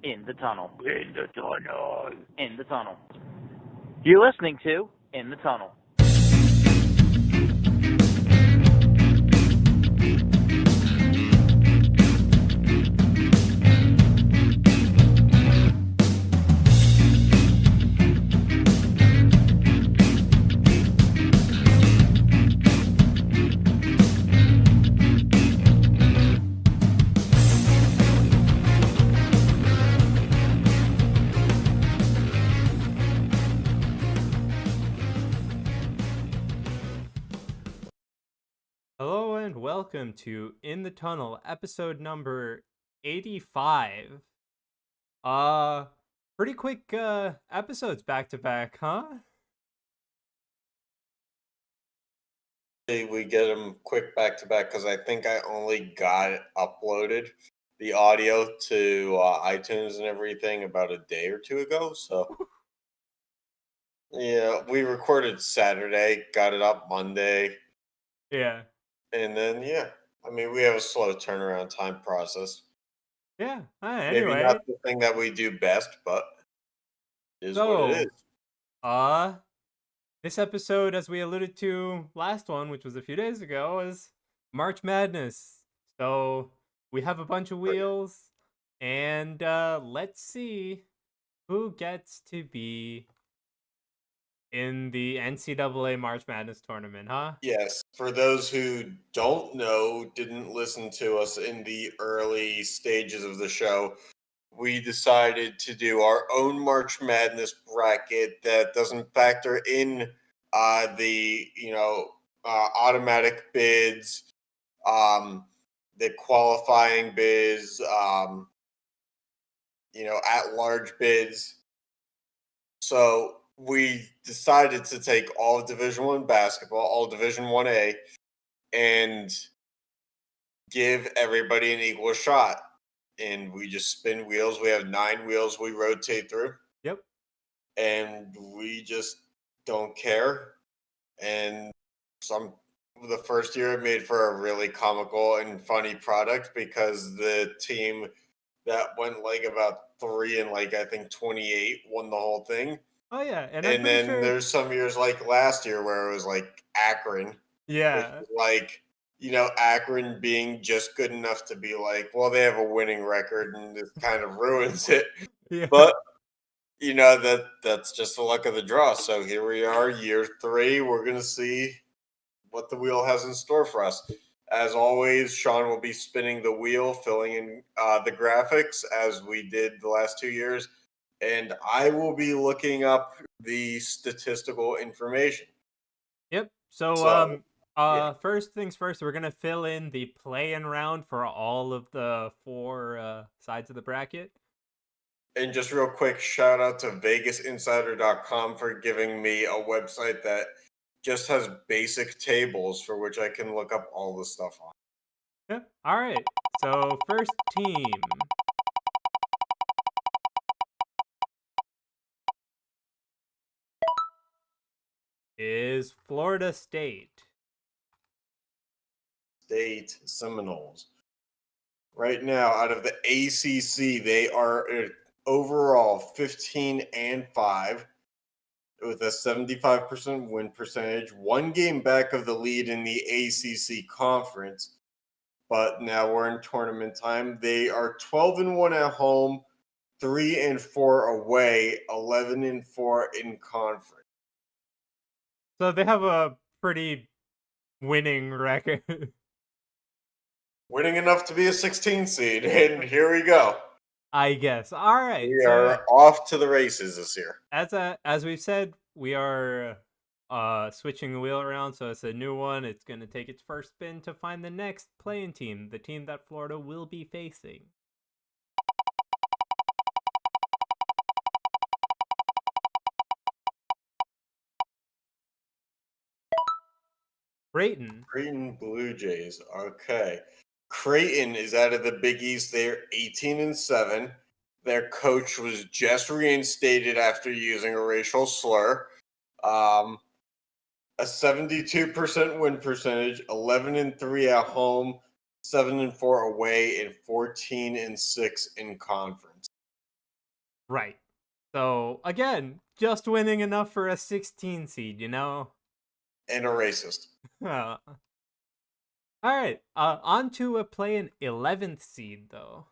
In the tunnel. In the tunnel. In the tunnel. You're listening to In the Tunnel. Hello and welcome to In the Tunnel, episode number 85. Pretty quick episodes back to back, huh? We get them quick back to back because I think I only got uploaded the audio to iTunes and everything about a day or two ago. So, yeah, we recorded Saturday, got it up Monday, Yeah. and then, I mean, we have a slow turnaround time process. Yeah. Maybe Anyway, not the thing that we do best, but it is what it is. This episode, as we alluded to last one, which was a few days ago, is March Madness. So we have a bunch of wheels, and let's see who gets to be in the NCAA March Madness tournament, huh? Yes, for those who don't know, didn't listen to us in the early stages of the show, we decided to do our own March Madness bracket that doesn't factor in the automatic bids, the qualifying bids, at large bids. So we decided to take all of Division One basketball, all Division 1A, and give everybody an equal shot. And we just spin wheels. We have 9 wheels we rotate through. Yep. And we just don't care. And the first year it made for a really comical and funny product because the team that went like about 3 and like I think 28 won the whole thing. Oh yeah, and I'm And pretty then sure. there's some years like last year where it was like Akron, which Yeah. is like, Akron being just good enough to be like, well, they have a winning record and it kind of ruins it. Yeah. But that's just the luck of the draw. So here we are, year 3. We're gonna see what the wheel has in store for us. As always, Sean will be spinning the wheel, filling in the graphics as we did the last 2 years, and I will be looking up the statistical information. Yep. So, So, yeah. first things first, we're gonna fill in the play-in round for all of the 4 sides of the bracket. And just real quick, shout out to VegasInsider.com for giving me a website that just has basic tables for which I can look up all the stuff on. Yep. All right. So, first team is Florida State. State Seminoles. Right now, out of the ACC, they are overall 15-5 with a 75% win percentage, 1 game back of the lead in the ACC conference. But now we're in tournament time. They are 12-1 at home, 3-4 away, 11-4 in conference. So they have a pretty winning record. Winning enough to be a 16 seed, and here we go. I guess. All right. We So are off to the races this year. as we've said, we are switching the wheel around, so it's a new one. It's going to take its first spin to find the next playing team, the team that Florida will be facing. Creighton. Creighton Blue Jays. Okay. Creighton is out of the Big East. They're 18-7. Their coach was just reinstated after using a racial slur. A 72% win percentage, 11-3 at home, 7-4 away, and 14-6 in conference. Right. So again, just winning enough for a 16 seed, you know? And a racist. All right. On to a play an 11th seed though.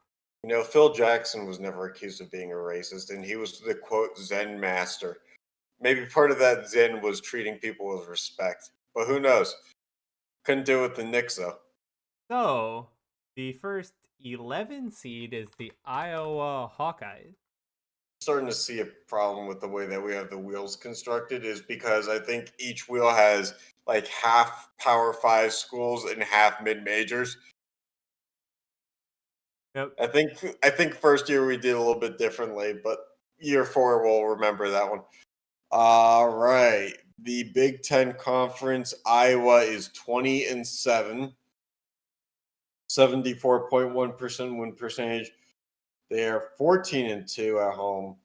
Phil Jackson was never accused of being a racist, and he was the quote Zen master. Maybe part of that Zen was treating people with respect, but who knows? Couldn't do it with the Knicks though. So the first 11 seed is the Iowa Hawkeyes. Starting to see a problem with the way that we have the wheels constructed is because I think each wheel has like half Power Five schools and half mid majors. Yep. I think first year we did a little bit differently, but year four we'll remember that one. All right. The Big Ten Conference, Iowa is 20-7, 74.1% win percentage. They are 14-2 at home,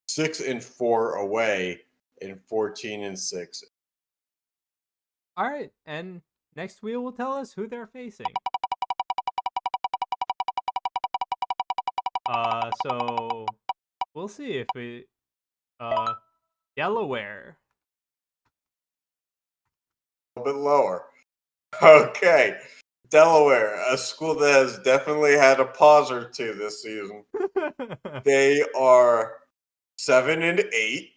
6-4 away, and 14-6. All right, and next wheel will tell us who they're facing. So we'll see if we Delaware. A bit lower. Okay. Delaware, a school that has definitely had a pause or two this season. They are 7-8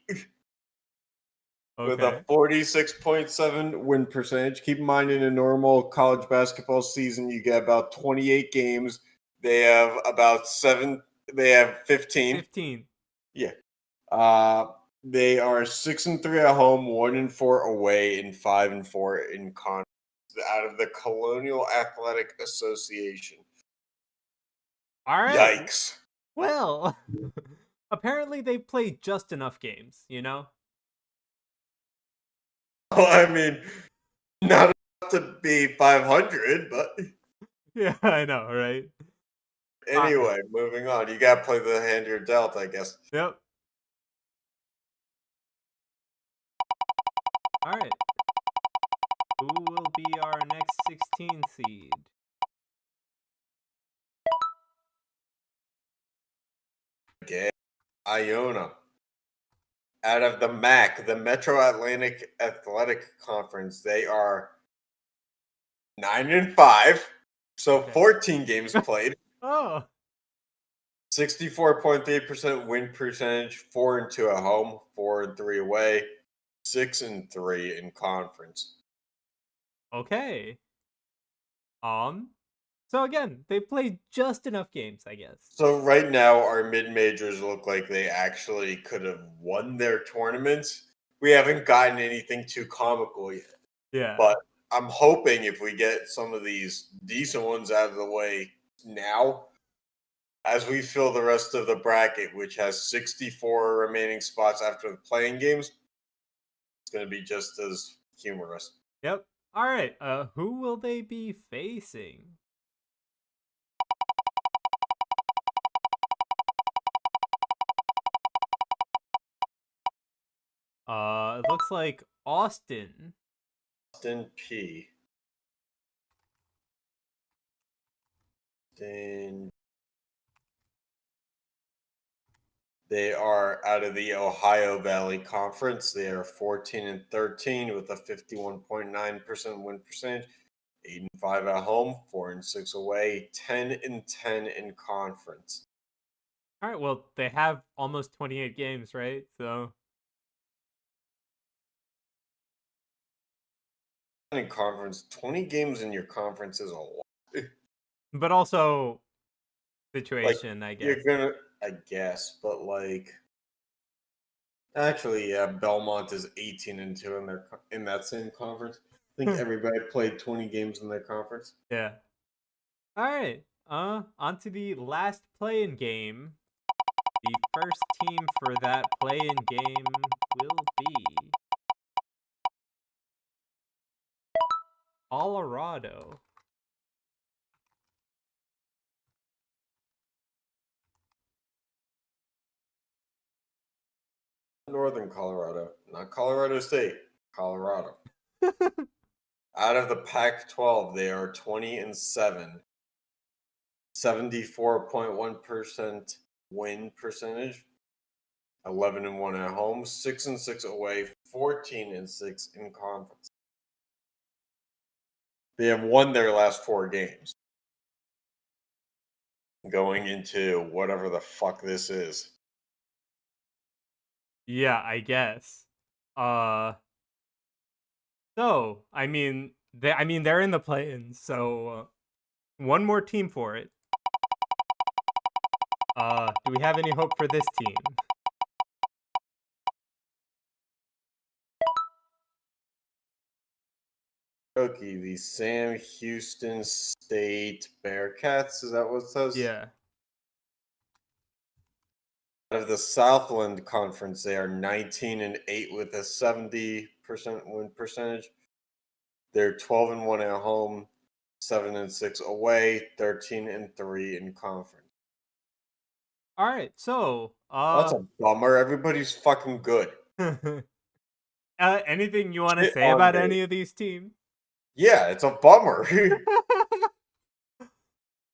with a Okay. 46.7 win percentage. Keep in mind, in a normal college basketball season, you get about 28 games. They have about 15. 15. Yeah. They are 6-3 at home, 1-4 away, and 5-4 in conference out of the Colonial Athletic Association. All right. Yikes. Well, apparently they played just enough games, you know? Well, I mean, not enough to be 500, but Yeah, I know, right? anyway, moving on. You got to play the hand you're dealt, I guess. Yep. All right. Who will be our next 16 seed? Okay. Iona. Out of the MAC, the Metro Atlantic Athletic Conference, they are 9-5, so Okay. 14 games played. Oh. 64.3% win percentage, 4-2 at home, 4-3 away, 6-3 in conference. Okay. So again, they played just enough games, I guess. So right now, our mid majors look like they actually could have won their tournaments. We haven't gotten anything too comical yet, Yeah. but I'm hoping if we get some of these decent ones out of the way now, as we fill the rest of the bracket, which has 64 remaining spots after the playing games, it's going to be just as humorous. Yep. All right. Who will they be facing? It looks like Austin. Austin P. Then they are out of the Ohio Valley Conference. They are 14-13 with a 51.9% win percentage, 8-5 at home, 4-6 away, 10-10 in conference. All right. Well, they have almost 28 games, right? So. In conference, 20 games in your conference is a lot. But also Like, situation, I guess. I guess, but actually, yeah, Belmont is 18-2 in that same conference. I think everybody played 20 games in their conference. Yeah. All right. On to the last play-in game. The first team for that play-in game will be Colorado. Northern Colorado, not Colorado State, Colorado. Out of the Pac 12, they are 20-7, 74.1% win percentage, 11-1 at home, 6-6 away, 14-6 in conference. They have won their last 4 games. Going into whatever the fuck this is. Yeah, I guess. So they're in the play-in, so one more team for it. Do we have any hope for this team? Okay, the Sam Houston State Bearcats. Is that what it says? Yeah. Out of the Southland Conference, they are 19-8 with a 70% win percentage. They're 12-1 at home, 7-6 away, 13-3 in conference. All right. So, That's a bummer. Everybody's fucking good. anything you want to Shit say on about me. any of these teams? Yeah, it's a bummer.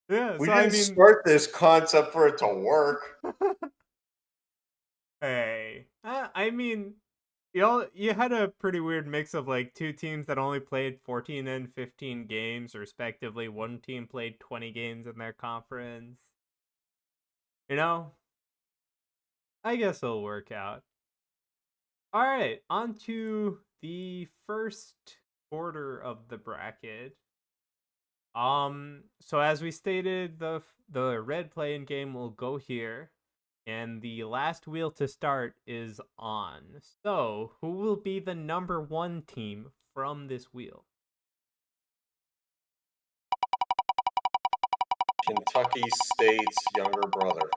Yeah. We So didn't start this concept for it to work. Hey, you had a pretty weird mix of like two teams that only played 14 and 15 games respectively. One team played 20 games in their conference. I guess it'll work out. All right, on to the first quarter of the bracket. So as we stated, the red play-in game will go here. And the last wheel to start is on. So, who will be the number 1 team from this wheel? Kentucky State's younger brother.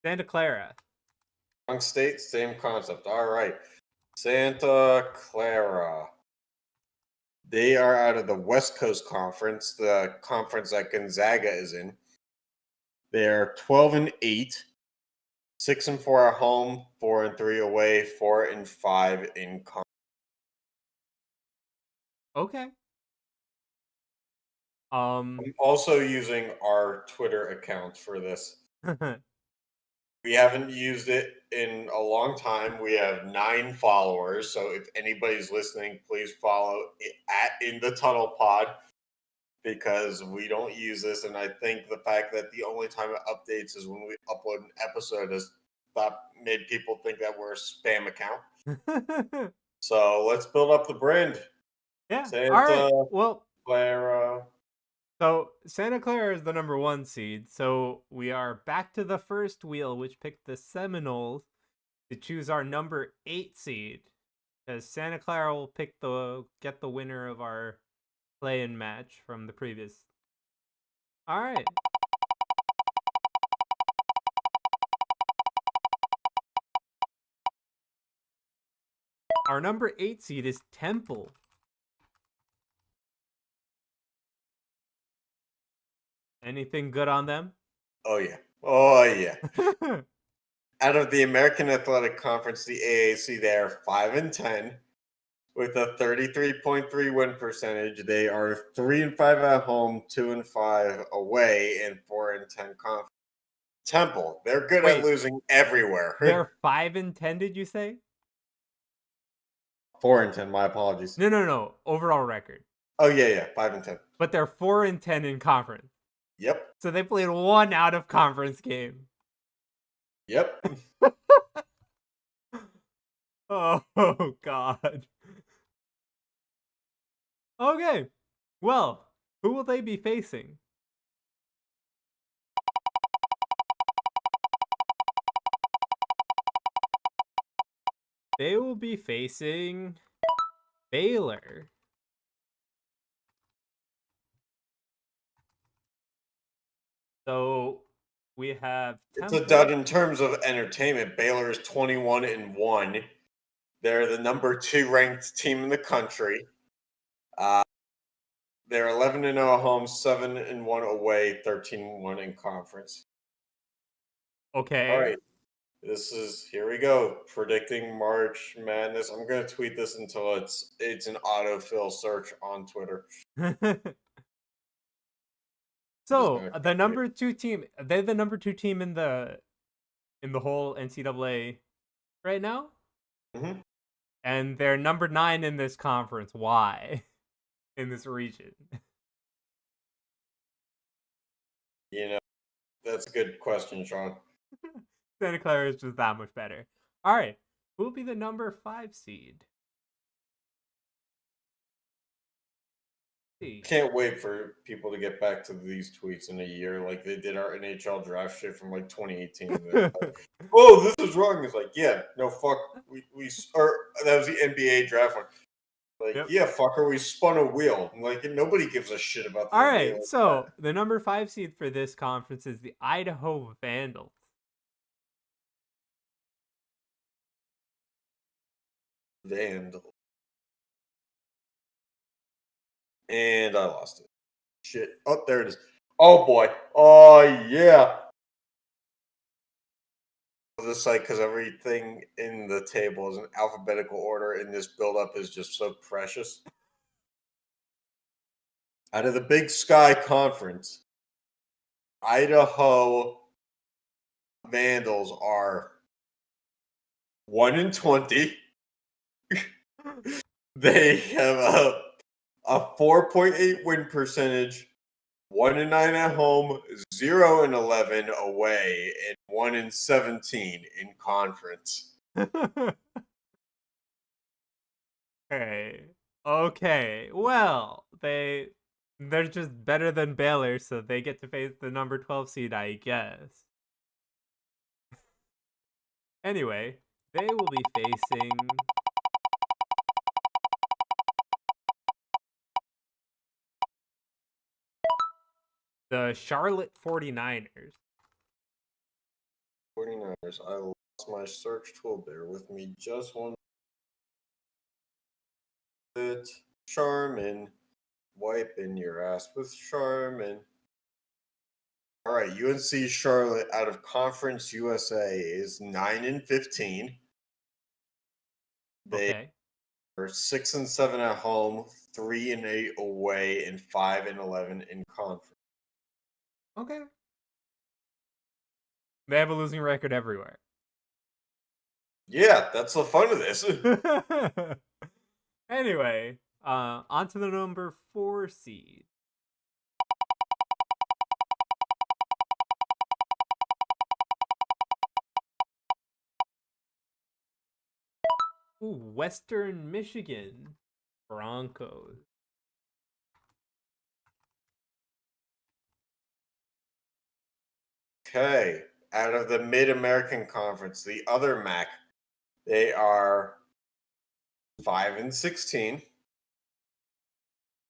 Santa Clara. Young State, same concept. All right. Santa Clara. They are out of the West Coast Conference, the conference that Gonzaga is in. They're 12-8, 6-4 at home, 4-3 away, 4-5 in conference. Okay. I'm also using our Twitter account for this. We haven't used it in a long time. We have 9 followers. So if anybody's listening, please follow it at In the Tunnel Pod, because we don't use this. And I think the fact that the only time it updates is when we upload an episode has made people think that we're a spam account. So let's build up the brand. Yeah. Santa All right. Well, Clara. so Santa Clara is the number 1 seed. So we are back to the first wheel, which picked the Seminoles to choose our number 8 seed. Because Santa Clara will get the winner of our play-in match from the previous. All right. Our number 8 seed is Temple. Anything good on them? Oh, yeah. Oh, yeah. Out of the American Athletic Conference, the AAC, they are 5-10 with a 33.3 win percentage. They are 3-5 at home, 2-5 away, and 4-10 conference. Temple, they're good Wait. at losing everywhere. They're 5-10, did you say? 4-10. My apologies. No. Overall record. Oh yeah, 5-10. But they're 4-10 in conference. Yep. So they played 1 out of conference game. Yep. Oh God. Okay. Well, who will they be facing? They will be facing Baylor. So we have It's Temple. a dud in terms of entertainment. Baylor is 21-1. They're the number 2 ranked team in the country. They're 11-0 at home, 7-1 away, 13-1 in conference. Okay. All right. Here we go. Predicting March Madness. I'm going to tweet this until it's an autofill search on Twitter. So gonna the copy it. number 2 team, they're the number 2 team in the whole NCAA right now, Mhm. and they're number 9 in this conference. Why? In this region? You know, that's a good question, Sean. Santa Clara is just that much better. All right, who will be the number 5 seed? See. Can't wait for people to get back to these tweets in a year, like they did our NHL draft shit from like 2018. They're like, oh, this is wrong. It's like, yeah, no, fuck. Or that was the NBA draft one. Like, Yep. yeah, fucker, we spun a wheel. Like, nobody gives a shit about the All NBA right, like so the number 5 seed for this conference is the Idaho Vandals. that. Vandal. And I lost it. Shit. Oh, there it is. Oh boy. Oh yeah. This site because everything in the table is in alphabetical order, and this buildup is just so precious. Out of the Big Sky Conference, Idaho Vandals are 1-20. They have a 4.8 win percentage, 1-9 at home, 0-11 away, and 1-17 in conference. Okay. Okay. Well, they're just better than Baylor, so they get to face the number 12 seed, I guess. Anyway, they will be facing the Charlotte 49ers. 49ers. I lost my search tool. Bear with me just one bit. Charmin. Wiping your ass with Charmin. All right, UNC Charlotte out of Conference USA is 9-15. They Okay. are 6-7 at home, 3-8 away, and 5-11 in conference. Okay. They have a losing record everywhere. Yeah, that's the fun of this. Anyway, on to the number 4 seed. Ooh, Western Michigan Broncos. Okay, out of the Mid American Conference, the other MAC, they are 5-16.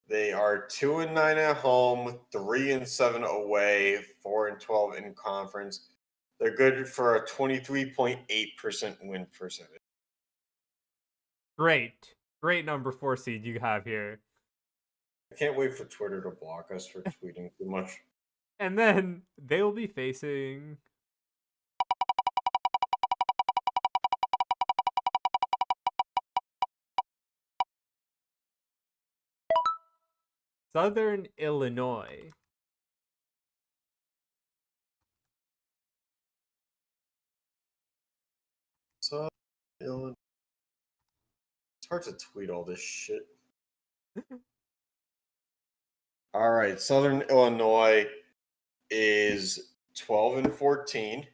They are 2-9 at home, 3-7 away, 4-12 in conference. They're good for a 23.8% win percentage. Great number 4 seed you have here. I can't wait for Twitter to block us for tweeting too much. And then they will be facing Southern Illinois. So, it's hard to tweet all this shit. All right, Southern Illinois is 12-14.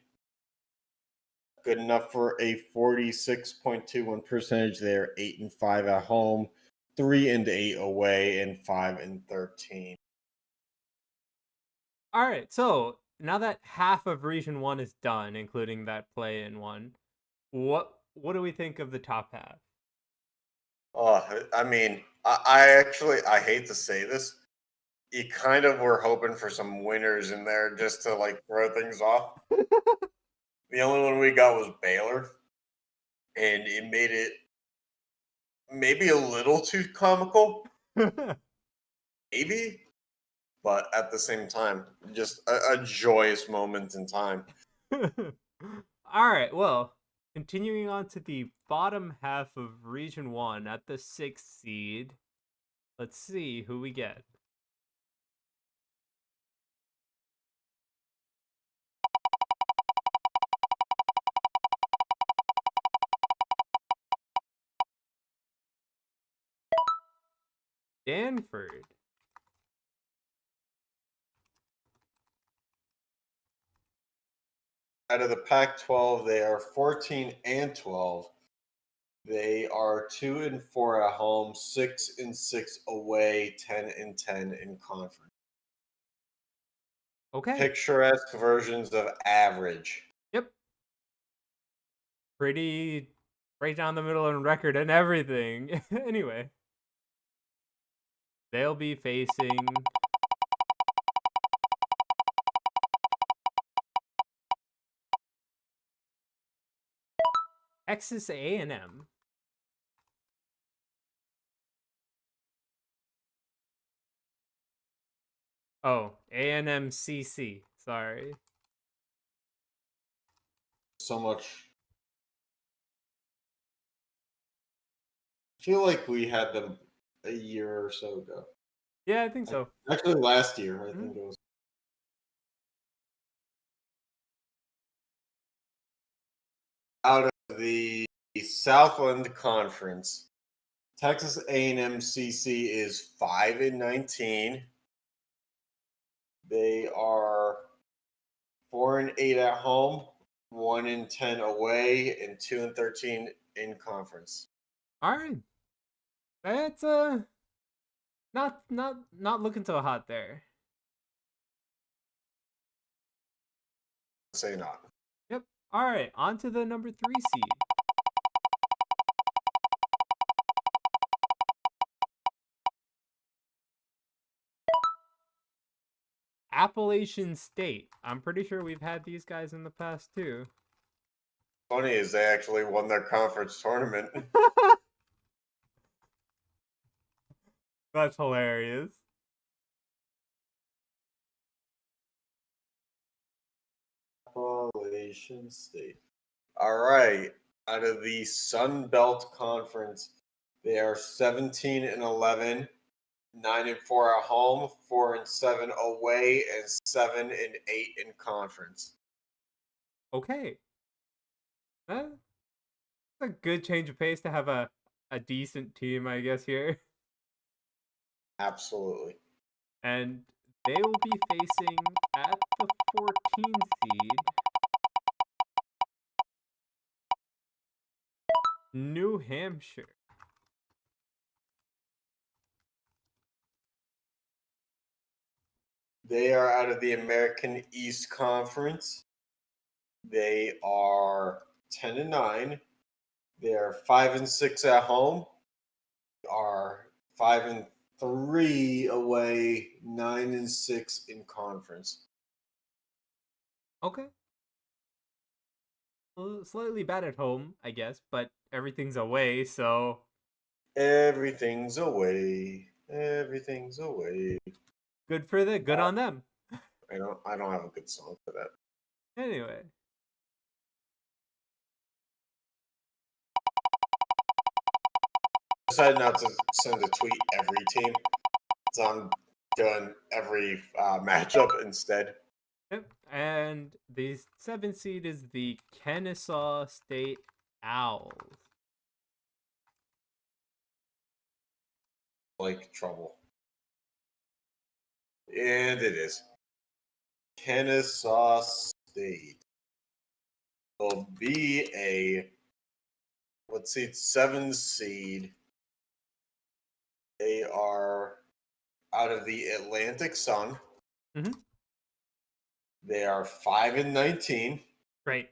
Good enough for a 46.21 percentage. They're 8-5 at home, 3-8 away, and 5-13. All right, so now that half of Region 1 is done, including that play-in one, what do we think of the top half? I mean, I hate to say this. You kind of were hoping for some winners in there just to like throw things off. The only one we got was Baylor, and it made it maybe a little too comical, maybe, but at the same time, just a joyous moment in time. All right, well, continuing on to the bottom half of Region 1 at the 6th seed. Let's see who we get. Stanford. Out of the Pac-12, they are 14-12. They are 2-4 at home, 6-6 away, 10-10 in conference. Okay. Picturesque versions of average. Yep. Pretty right down the middle in record and everything. Anyway. They'll be facing Texas A&M. Oh, A&M-CC. Sorry. So much. I feel like we had them a year or so ago. Yeah, I think so. Actually, last year, I think it was. Out of the Southland Conference, Texas A&M CC is 5-19. They are 4-8 at home, 1-10 away, and 2-13 in conference. All right. That's not looking so hot there. Say not. Yep. All right, on to the number 3 seed. Appalachian State. I'm pretty sure we've had these guys in the past too. Funny is they actually won their conference tournament. That's hilarious. Appalachian State. All right. Out of the Sun Belt Conference, they are 17-11, 9-4 at home, 4-7 away, and 7-8 in conference. Okay. That's a good change of pace to have a decent team, I guess, here. Absolutely. And they will be facing at the 14 seed New Hampshire. They are out of the American East Conference. They are 10-9. They are 5-6 at home. They are 5-3 away, 9-6 in conference. Okay. Slightly bad at home, I guess, but everything's away, so Everything's away. Everything's away. good on them. I don't have a good song for that. Anyway. Decided not to send a tweet every team, so I'm doing every matchup instead. Yep. And the 7th seed is the Kennesaw State Owls. Like trouble. And it is. Kennesaw State will be a, let's see, 7 seed. They are out of the Atlantic Sun. Mhm. They are 5-19. Great.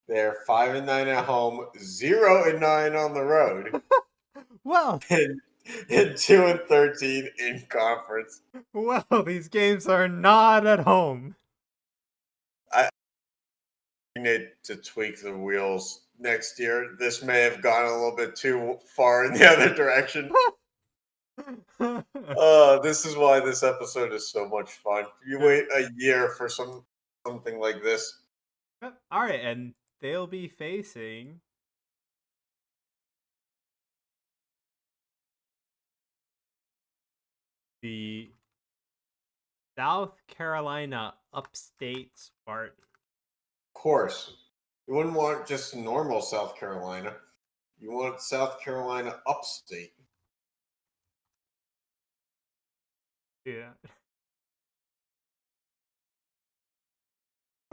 They're 5-9 at home, 0-9 on the road, Well, and 2-13 in conference. these games are not at home. We need to tweak the wheels next year. This may have gone a little bit too far in the other direction. This is why this episode is so much fun. You wait a year for something like this. All right, and they'll be facing the South Carolina Upstate Spartans. Of course, you wouldn't want just normal South Carolina. You want South Carolina upstate. Yeah.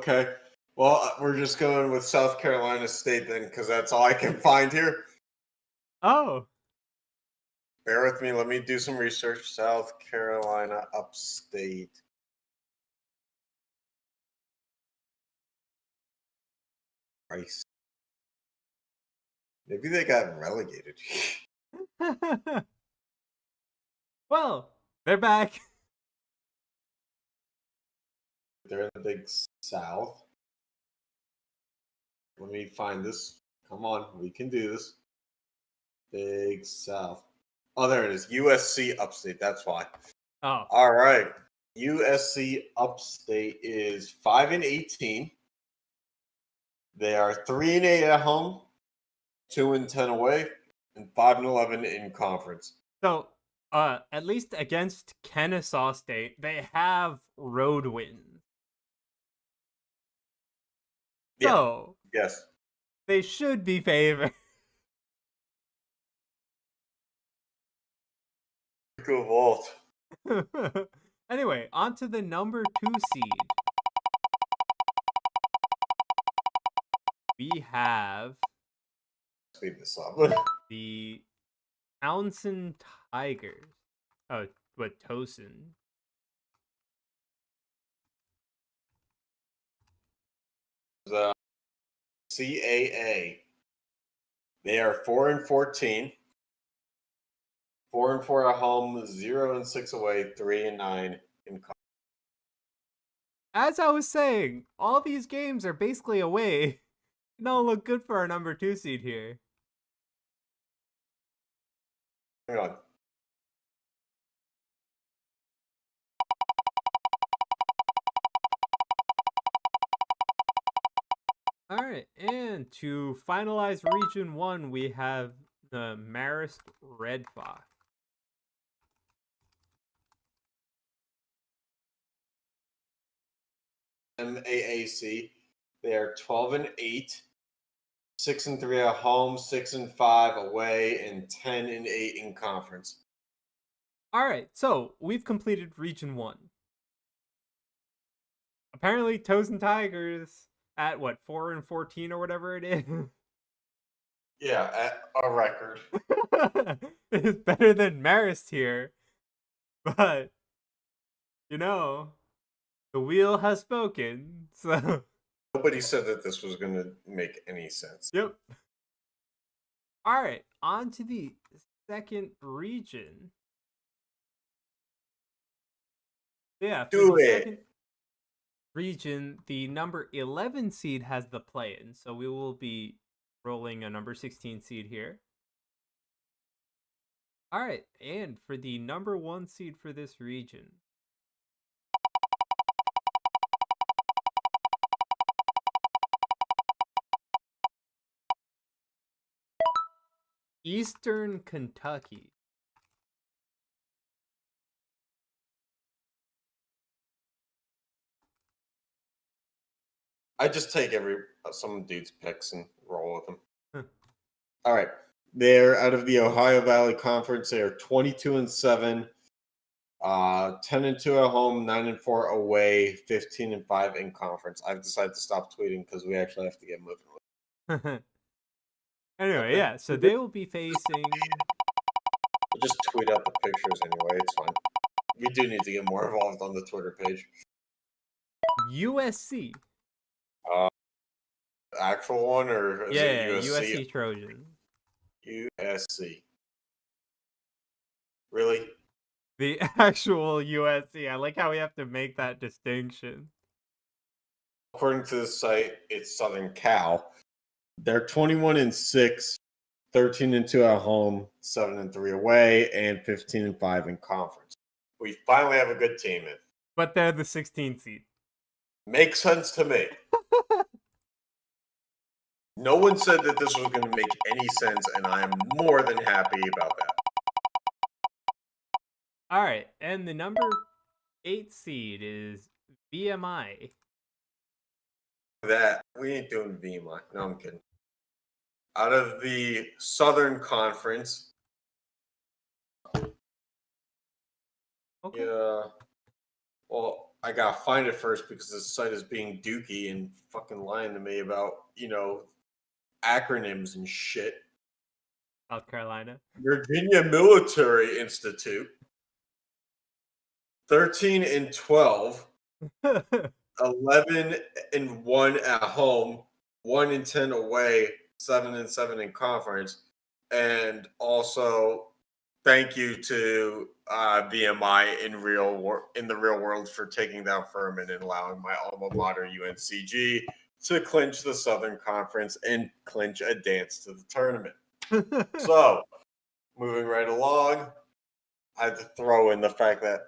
Okay. Well, we're just going with South Carolina State then, because that's all I can find here. Oh. Bear with me. Let me do some research. South Carolina Upstate. Christ. Maybe they got relegated. Well, they're back. They're in the Big South. Let me find this. Come on, we can do this. Big South. Oh, there it is. USC Upstate. That's why. Oh. All right. USC Upstate is 5-18. They are 3-8 at home, 2-10 away, and 5-11 in conference. So, at least against Kennesaw State, they have road wins. Yeah. So, Yes. they should be favored. Go Vault. Anyway, on to the number 2 seed. We have Speed this up. the Towson Tigers. Oh, what, Towson? The CAA. They are 4-14. 4-4 at home, 0-6 away, 3-9 in conference. As I was saying, all these games are basically away. Don't look good for our number 2 seed here. Hang on. Alright, and to finalize Region 1, we have the Marist Red Fox. MAAC. They are 12-8, 6-3 at home, 6-5 away, and 10-8 in conference. Alright, so we've completed Region 1. Apparently, Towson Tigers at what, 4-14 or whatever it is? Yeah, at a record. It's better than Marist here. But, you know, the wheel has spoken, so. Nobody said that this was going to make any sense. Yep. Alright, on to the second region. Yeah, for Do the it. second region, the number 11 seed has the play-in, so we will be rolling a number 16 seed here. Alright, and for the number 1 seed for this region, Eastern Kentucky. I just take some dude's picks and roll with them. Huh. All right. They're out of the Ohio Valley Conference. They are 22-7, 10-2 at home, 9-4 away, 15-5 in conference. I've decided to stop tweeting because we actually have to get moving. Anyway, yeah, so they will be facing. We'll just tweet out the pictures anyway. It's fine. We do need to get more involved on the Twitter page. USC. Actual one or is Yeah, it USC? USC Trojans. USC. Really? The actual USC. I like how we have to make that distinction. According to the site, it's Southern Cal. They're 21-6, 13-2 at home, 7-3 away, and 15-5 in conference. We finally have a good team in. But they're the 16th seed. Makes sense to me. No one said that this was going to make any sense, and I am more than happy about that. All right, and the number 8 seed is VMI. That we ain't doing VMI. No, I'm kidding. Out of the Southern Conference, Okay. Yeah. Well, I gotta find it first because this site is being dookie and fucking lying to me about, acronyms and shit. South Carolina. Virginia Military Institute, 13 and 12, 11 and 1 at home, 1 and 10 away, 7 and 7 in conference. And also thank you to BMI in the real world for taking down Furman and allowing my alma mater UNCG to clinch the Southern Conference and clinch a dance to the tournament. So, moving right along, I had to throw in the fact that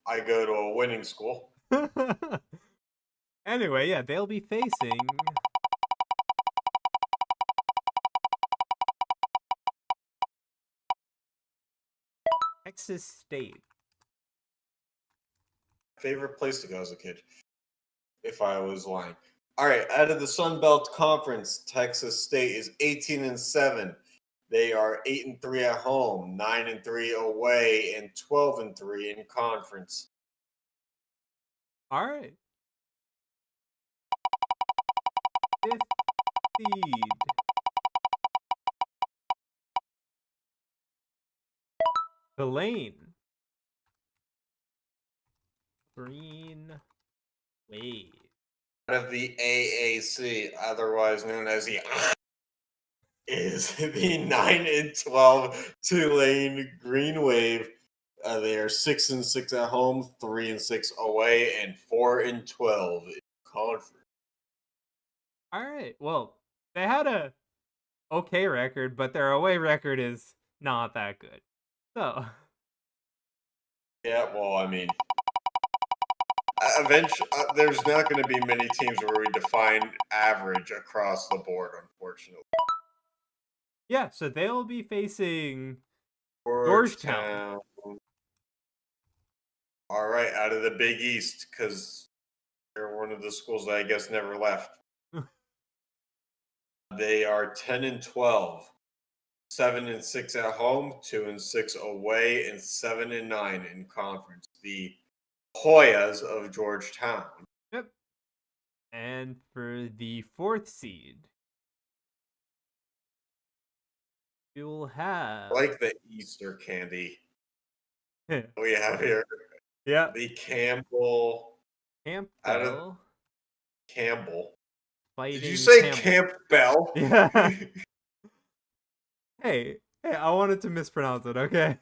I go to a winning school. Anyway, yeah, they'll be facing Texas State. Favorite place to go as a kid, if I was lying. All right, out of the Sun Belt Conference, Texas State is 18 and 7. They are 8 and 3 at home, 9 and 3 away, and 12 and 3 in conference. All right. Fifth seed. Tulane. Green Wave. Out of the AAC, otherwise known as the is the 9 and 12 Tulane Green Wave. They are 6 and 6 at home, 3 and 6 away, and 4 and 12 in conference. All right. Well, they had a okay record, but their away record is not that good. So, Yeah, well, I mean, eventually, there's not going to be many teams where we define average across the board, unfortunately. yeah, so they'll be facing Georgetown. All right, out of the Big East, because they're one of the schools that I guess never left. They are 10 and 12, 7 and 6 at home, 2 and 6 away, and 7 and 9 in conference. The Hoyas of Georgetown. Yep. And for the fourth seed, we will have I like the Easter candy we have here. yeah, The Campbell. Campbell Campbell. fighting. Did you say Campbell. Campbell? Yeah. Hey, I wanted to mispronounce it, okay?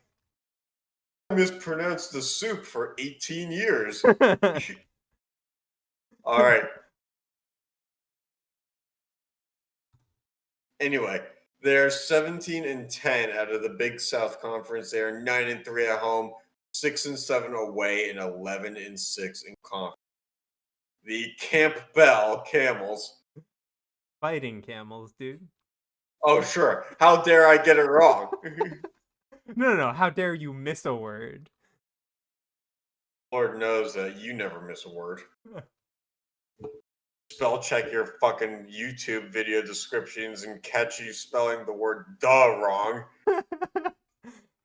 I mispronounced the soup for 18 years. All right. Anyway, they're 17 and 10 out of the Big South Conference. They are 9 and 3 at home, 6 and 7 away, and 11 and 6 in conference. The Campbell Camels. Fighting camels, dude. Oh, sure. How dare I get it wrong? No. How dare you miss a word? Lord knows that you never miss a word. Spell check your fucking YouTube video descriptions and catch you spelling the word "duh" wrong.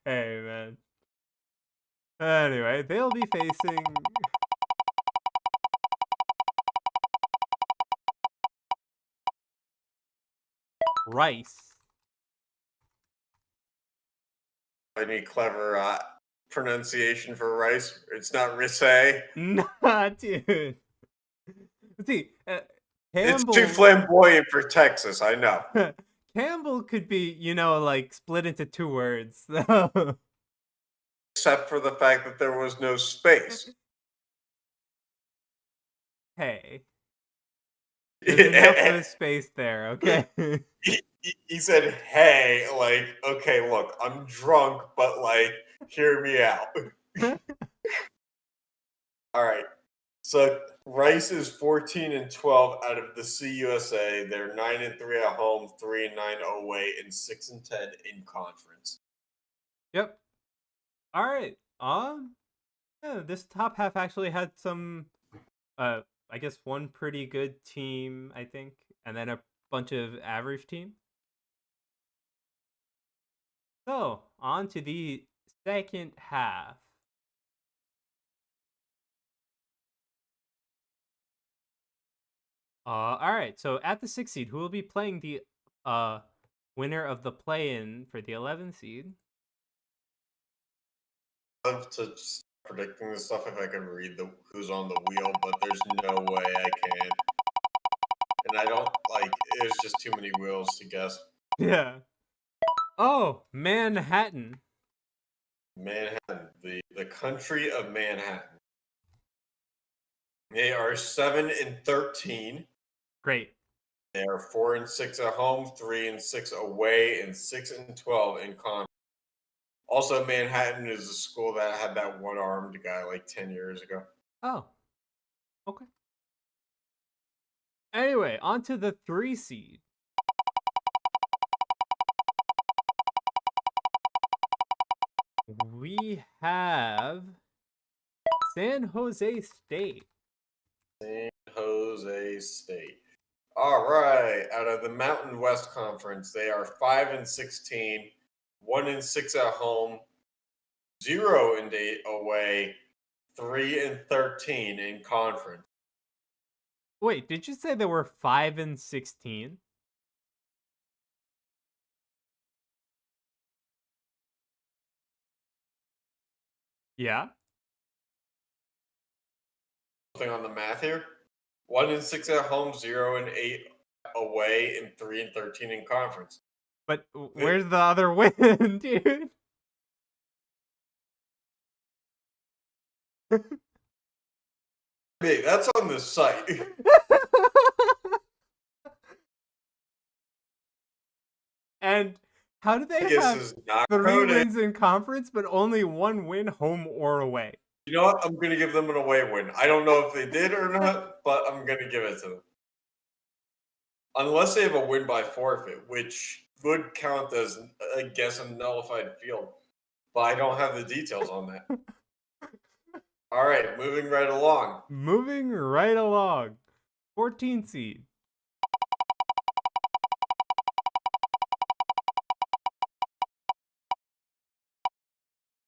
Hey, man. Anyway, they'll be facing Rice. Any clever pronunciation for rice? It's not Rice. Nah, dude. See, It's Campbell. too flamboyant for Texas, I know. Campbell could be, like split into two words. Except for the fact that there was no space. Hey. There's enough of a space there, okay? He said, hey, like, okay, look, I'm drunk, but like, hear me out. All right. So Rice is 14 and 12 out of the CUSA. They're 9 and 3 at home, 3 and 9 away, and 6 and 10 in conference. Yep. All right. Yeah, this top half actually had some I guess one pretty good team, I think, and then a bunch of average team. So, on to the second half. All right. So at the 6th seed, who will be playing the winner of the play-in for the 11th seed? I'd love to just predicting this stuff if I could read the who's on the wheel, but there's no way I can. And I don't like. There's just too many wheels to guess. Yeah. Oh, Manhattan. Manhattan, the country of Manhattan. They are 7-13. Great. They are 4-6 at home, 3-6 away, and 6-12 in con. Also, Manhattan is a school that had that one-armed guy like 10 years ago. Oh. Okay. Anyway, on to the 3 seed. We have San Jose State. San Jose State. All right. Out of the Mountain West Conference, they are 5-16, 1-6 at home, 0-8 away, 3-13 in conference. Wait, did you say they were 5-16? Yeah. Something on the math here. 1-6 at home, 0-8 away, and 3-13 in conference. But where's the other win, dude? Hey, that's on the site. And how do they This have is not 3 coded. wins in conference, but only 1 win home or away? You know what? I'm going to give them an away win. I don't know if they did or not, but I'm going to give it to them. Unless they have a win by forfeit, which would count as, I guess, a nullified field. But I don't have the details on that. All right, moving right along. Moving right along. 14th seed.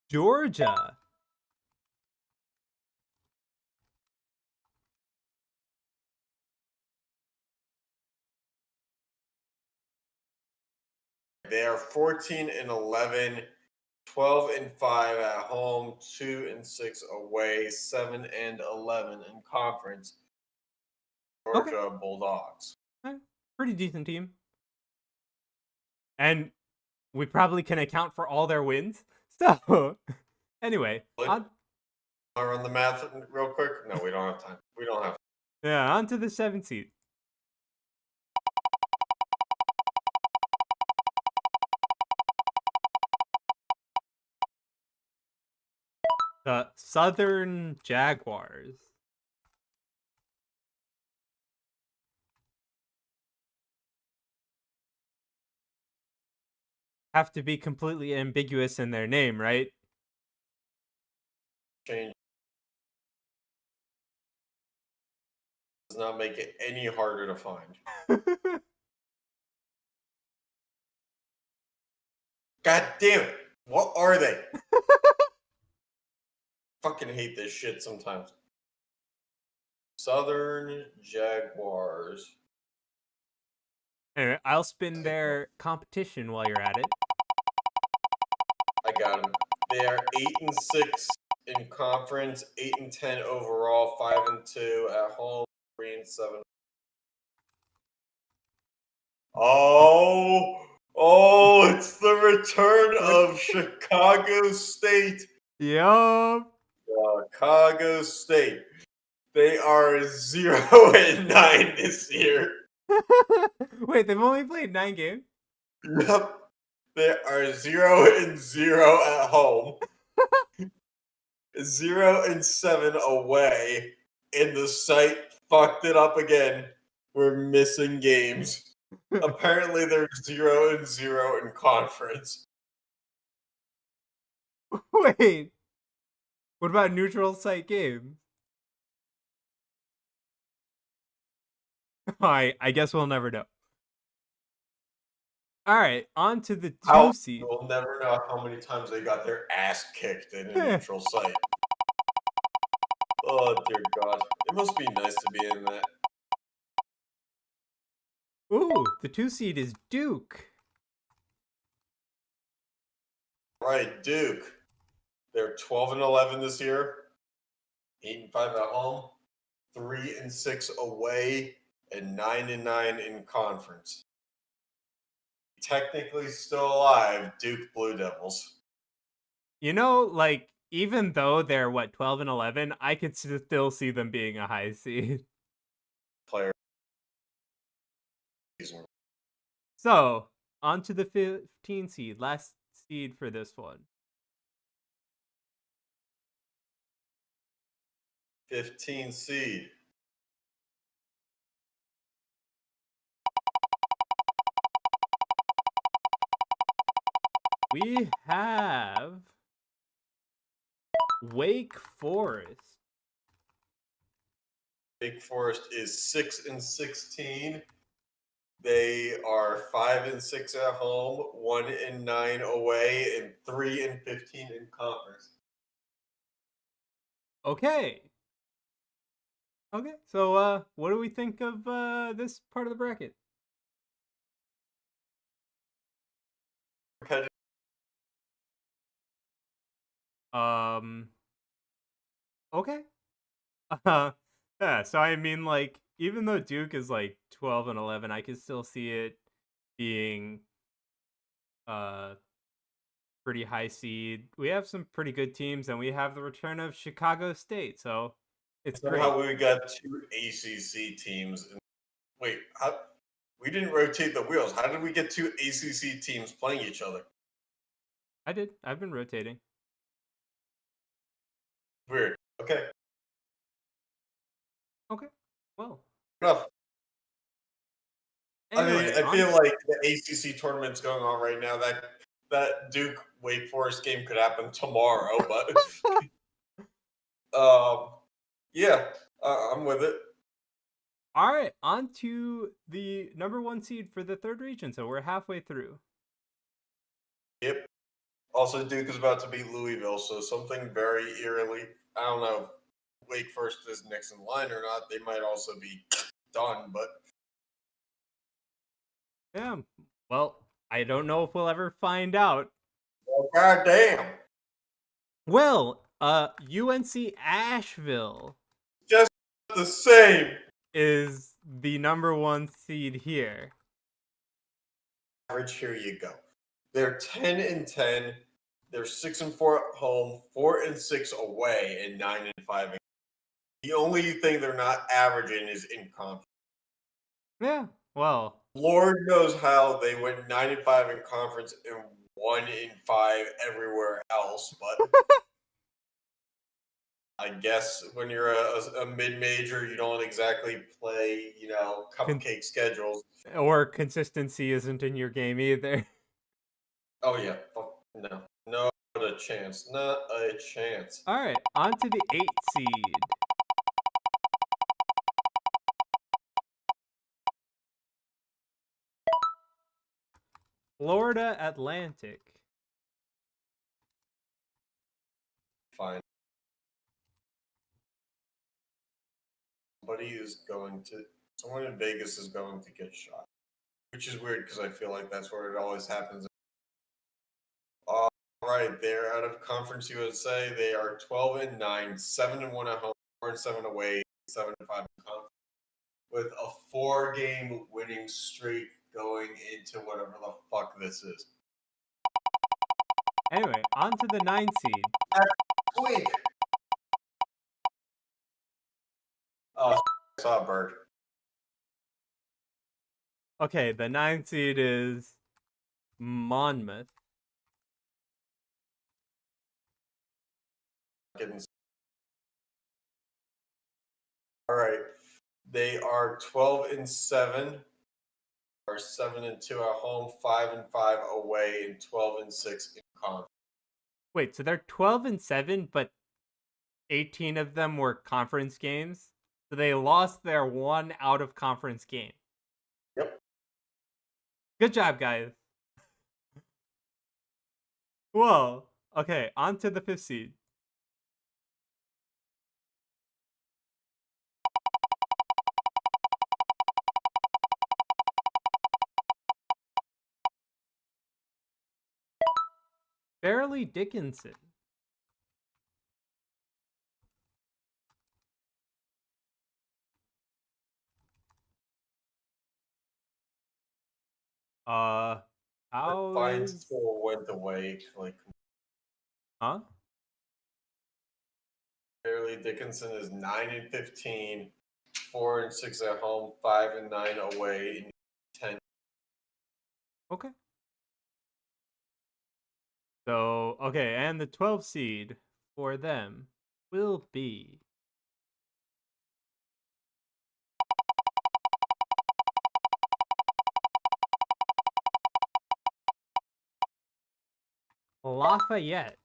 Georgia. They are 14-11, 12-5 at home, 2-6 away, 7-11 in conference. Georgia Bulldogs. Pretty decent team. And we probably can account for all their wins. So, anyway. Want to run the math real quick? No, we don't have time. We don't have. Yeah, on to the 7th seed. The Southern Jaguars. Have to be completely ambiguous in their name, right? Change does not make it any harder to find. God damn it! What are they? Fucking hate this shit sometimes. Southern Jaguars. Anyway, I'll spin their competition while you're at it. I got them. They are 8-6 in conference, 8-10 overall, 5-2 at home, 3-7. Oh, it's the return of Chicago State. Yup. Chicago State. They are 0-9 this year. Wait, they've only played 9 games? Yep. They are 0-0 at home. 0-7 away. And the site fucked it up again. We're missing games. Apparently they're 0-0 in conference. Wait. What about neutral site games? I guess we'll never know. All right, on to the 2 seed. We'll never know how many times they got their ass kicked in a neutral site. Oh, dear God. It must be nice to be in that. Ooh, the 2 seed is Duke. Right, Duke. They're 12-11 this year, 8-5 at home, 3-6 away, and 9-9 in conference. Technically still alive, Duke Blue Devils. You know, like, even though they're, 12 and 11, I could still see them being a high seed. Player. So, on to the 15 seed, last seed for this one. 15 seed. We have Wake Forest. Wake Forest is 6-16. They are 5-6 at home, 1-9 away, and 3-15 in conference. Okay. So what do we think of this part of the bracket? Competitive. Okay. Yeah, so I mean, like, even though Duke is like 12 and 11, I can still see it being pretty high seed. We have some pretty good teams, and we have the return of Chicago State, so it's great. Somehow we got 2 ACC teams. Wait, we didn't rotate the wheels. How did we get 2 ACC teams playing each other? I did. I've been rotating. Weird. Okay. Okay. Well. Enough. Anyway, I feel like the ACC tournament's going on right now. That Duke Wake Forest game could happen tomorrow, but yeah, I'm with it. All right, on to the number 1 seed for the 3rd region. So we're halfway through. Yep. Also, Duke is about to beat Louisville, so something very eerily. I don't know if Wake Forest is next in line or not. They might also be done, but Yeah. Well, I don't know if we'll ever find out. well, goddamn. Well, UNC Asheville Just the same. is the number 1 seed here. Average, here you go. They're 10-10. They're 6-4 at home, 4-6 away, and 9-5. The only thing they're not averaging is in conference. Yeah. Well, Lord knows how they went 9-5 in conference and 1-5 everywhere else, but I guess when you're a mid-major, you don't exactly play, cupcake schedules. or consistency isn't in your game either. Oh yeah, no, not a chance, not a chance. All right, on to the 8 seed. Florida Atlantic. Fine. Someone in Vegas is going to get shot, which is weird because I feel like that's where it always happens. All right, they're out of Conference USA. They are 12-9, 7-1 at home, 4-7 away, 7-5 in conference, with a 4-game winning streak going into whatever the fuck this is. Anyway, on to the 9 seed. Week. Oh, I saw a bird. Okay, the 9 seed is Monmouth. All right, they are 12-7, are 7-2 at home, 5-5 away, and 12-6 in conference. Wait, so they're 12-7, but 18 of them were conference games? So they lost their 1 out of conference game. Yep. Good job, guys. Whoa. Okay, on to the 5th seed. Fairleigh Dickinson. How Fine is still went away. Like huh? Fairleigh Dickinson is 9-15, 4-6 at home, 5-9 away, and 10. Okay. So okay, and the 12 seed for them will be Lafayette.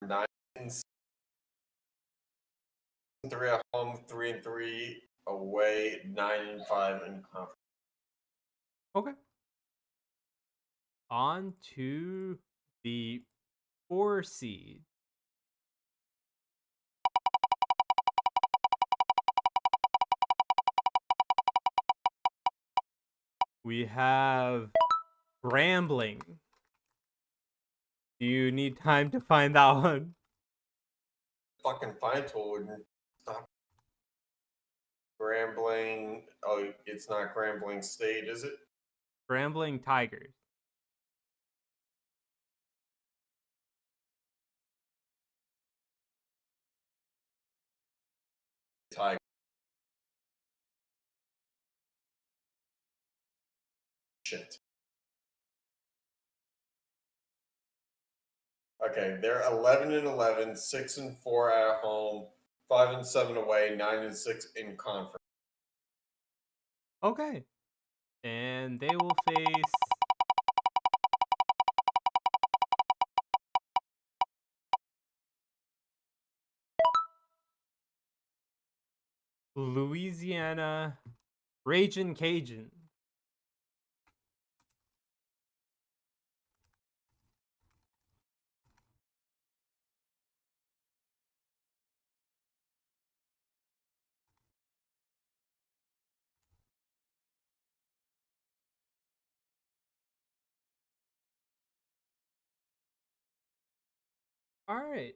Nine and 3 at home, 3-3 away, 9-5 in conference. Okay. On to the 4 seed. We have Grambling. Do you need time to find that one? Fucking fine tool wouldn't stop. Grambling. Oh, it's not Grambling State, is it? Grambling Tigers. Tiger. Shit. Okay, they're 11-11, 6-4 at home, 5-7 away, 9-6 in conference. Okay. And they will face Louisiana Ragin' Cajun. All right.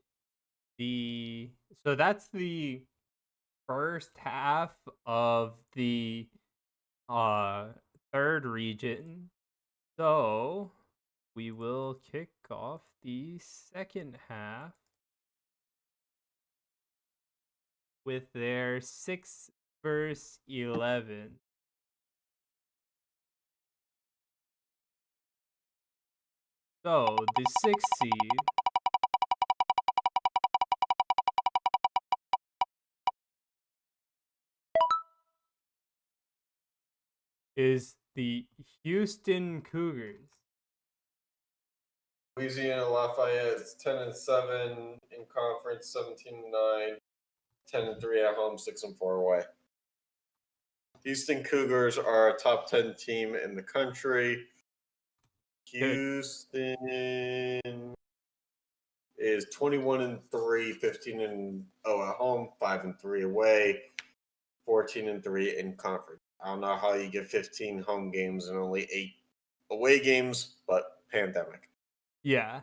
So that's the first half of the third region. So we will kick off the second half with their 6 versus 11. So the 6th seed is the Houston Cougars. Louisiana Lafayette is 10-7 in conference, 17-9, 10-3 at home, 6-4 away. Houston Cougars are a top 10 team in the country. Houston is 21-3, 15-0 at home, 5-3 away, 14-3 in conference. I don't know how you get 15 home games and only 8 away games, but pandemic. Yeah.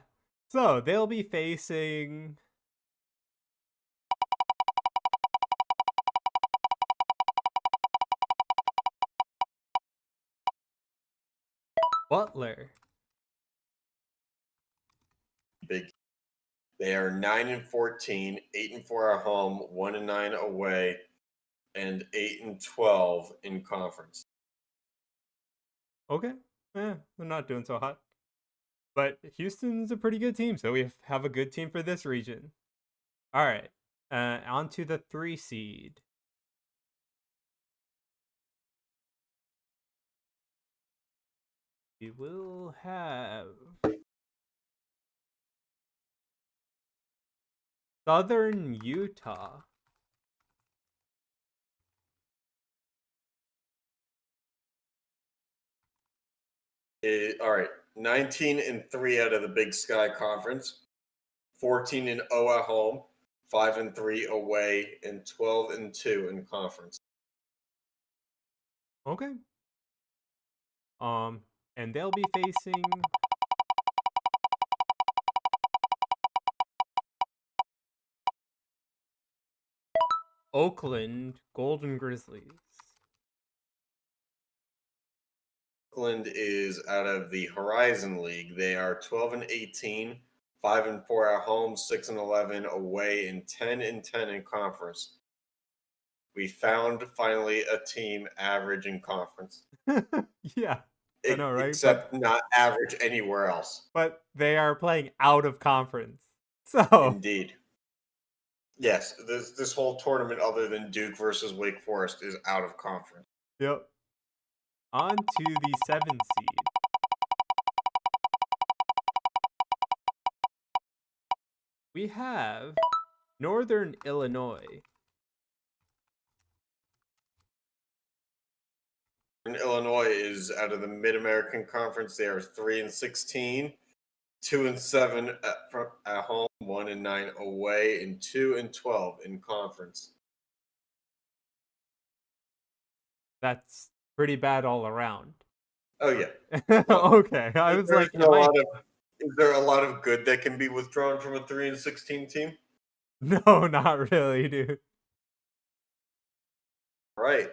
So they'll be facing Butler. Big. They are 9-14, 8-4 at home, 1-9 away, and 8-12 in conference. Okay. They're not doing so hot. But Houston's a pretty good team, so we have a good team for this region. All right. On to the 3 seed. We will have Southern Utah. All right, 19-3 out of the Big Sky Conference, 14-0 at home, 5-3 away, and 12-2 in conference. Okay. And they'll be facing Oakland Golden Grizzlies. Oakland is out of the Horizon League. They are 12-18, 5-4 at home, 6-11 away, and 10-10 in conference. We found finally a team average in conference. Yeah, I know, right? Except not average anywhere else. But they are playing out of conference. So, Indeed. Yes, this whole tournament, other than Duke versus Wake Forest, is out of conference. yep. On to the 7th seed. We have Northern Illinois. Illinois is out of the Mid-American Conference. They are 3-16, 2-7 at home, 1-9 away, and 2-12 in conference. That's pretty bad all around. Oh yeah. Okay, I was like, is there a lot of good that can be withdrawn from a 3-16 team? no, not really, dude. Right.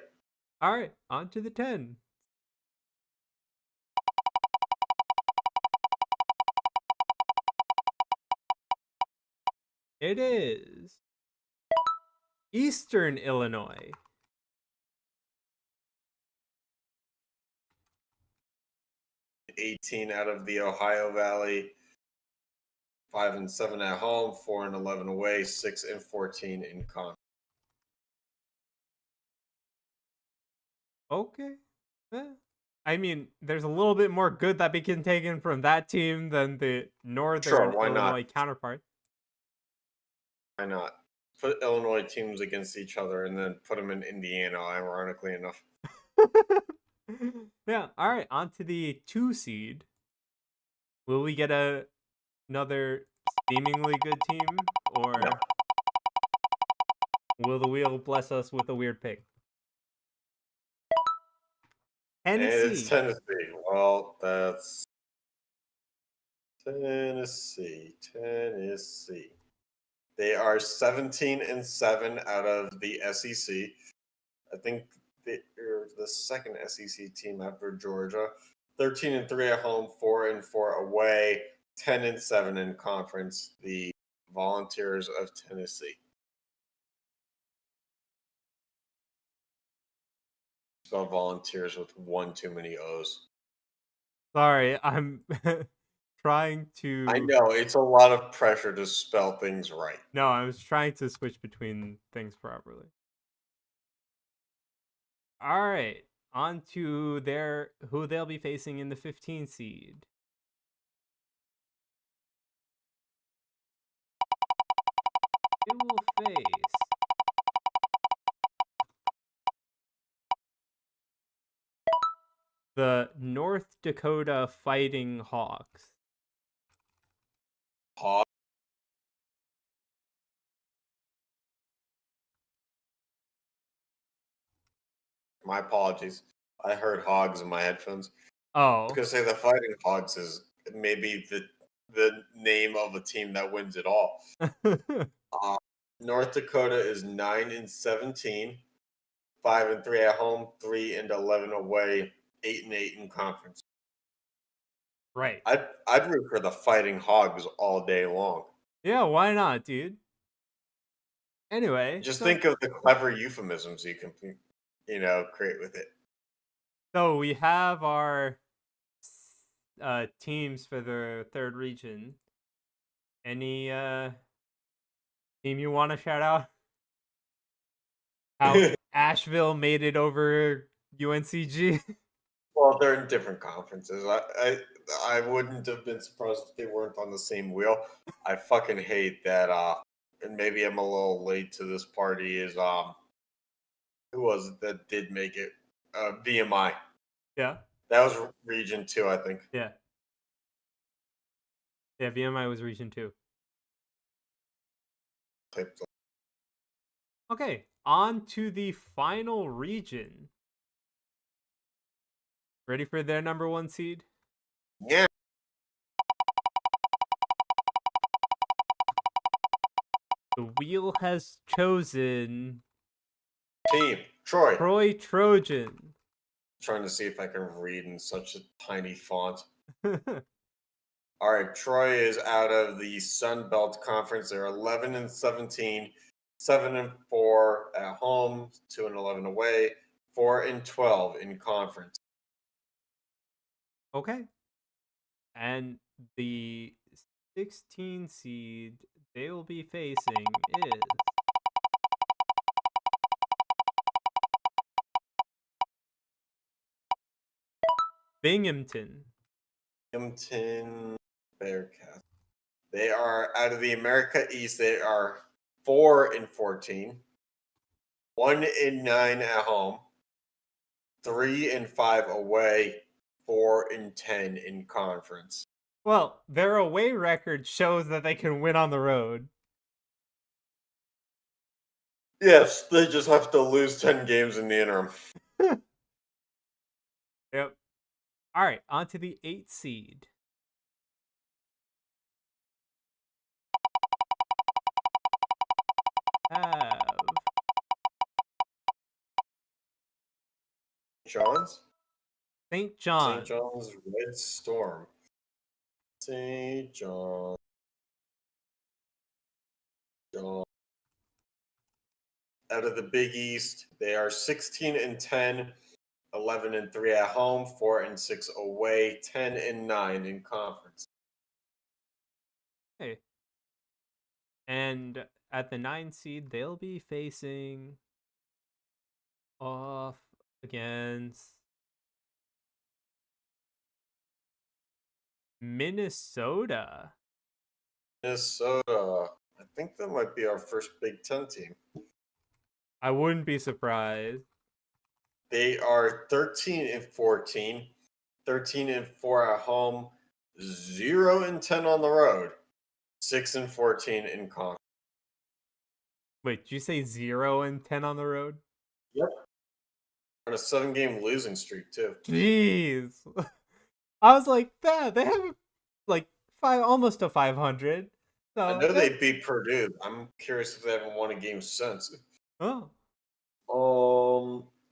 All right, on to the 10. It is Eastern Illinois. '18 out of the Ohio Valley, 5-7 at home, 4-11 away, 6-14 in conference. Okay. I mean, there's a little bit more good that can be taken from that team than the Northern why not? Illinois counterpart. Why not? Put Illinois teams against each other and then put them in Indiana, ironically enough. Yeah, all right, on to the 2 seed. Will we get another seemingly good team, or No. will the wheel bless us with a weird pick? And it's Tennessee. Tennessee. Well, that's Tennessee. They are 17-7 out of the SEC. I think they're the second SEC team after Georgia. 13-3 at home, 4-4 away, 10-7 in conference. The Volunteers of Tennessee. Spell Volunteers with one too many O's. Sorry, I'm trying to. I know it's a lot of pressure to spell things right. No, I was trying to switch between things properly. All right, on to who they'll be facing in the 15 seed. They will face the North Dakota Fighting Hawks. Hawk. My apologies. I heard hogs in my headphones. I Oh, was gonna say the Fighting Hogs is maybe the name of a team that wins it all. North Dakota is 9-17, 5-3 at home, 3-11 away, 8-8 in conference. right. I'd root for the Fighting Hogs all day long. Yeah, why not, dude? Anyway, Just think of the clever euphemisms you can, create with it. so we have our teams for the 3rd region. Any team you want to shout out? How Asheville made it over UNCG? Well, they're in different conferences. I wouldn't have been surprised if they weren't on the same wheel. I fucking hate that. And maybe I'm a little late to this party. Is who was it that did make it? VMI. Yeah. That was Region 2, I think. Yeah. Yeah, VMI was Region 2. Okay, on to the final region. Ready for their number 1 seed? Yeah. The wheel has chosen Team Troy. Troy Trojan. Trying to see if I can read in such a tiny font. All right, Troy is out of the Sun Belt Conference. They're 11-17, 7-4 at home, 2-11 away, 4-12 in conference. Okay. And the 16 seed they will be facing is Binghamton. Binghamton Bearcats. They are out of the America East. They are 4-14, 1-9 at home, 3-5 away, 4-10 in conference. Well, their away record shows that they can win on the road. Yes, they just have to lose 10 games in the interim. Yep. All right, on to the 8 seed. Have John's? St. St. John. John's Red Storm. St. John. John. Out of the Big East, they are 16-10, 11-3 at home, 4-6 away, 10-9 in conference. Hey. And at the 9 seed, they'll be facing off against Minnesota. Minnesota. I think that might be our first Big Ten team. I wouldn't be surprised. They are 13-14, 13-4 at home, 0-10 on the road, 6-14 in conference. Wait, did you say 0-10 on the road? Yep. On a 7-game losing streak too. Jeez. I was like, that they have like almost a 500. So I know they beat Purdue. I'm curious if they haven't won a game since. Oh.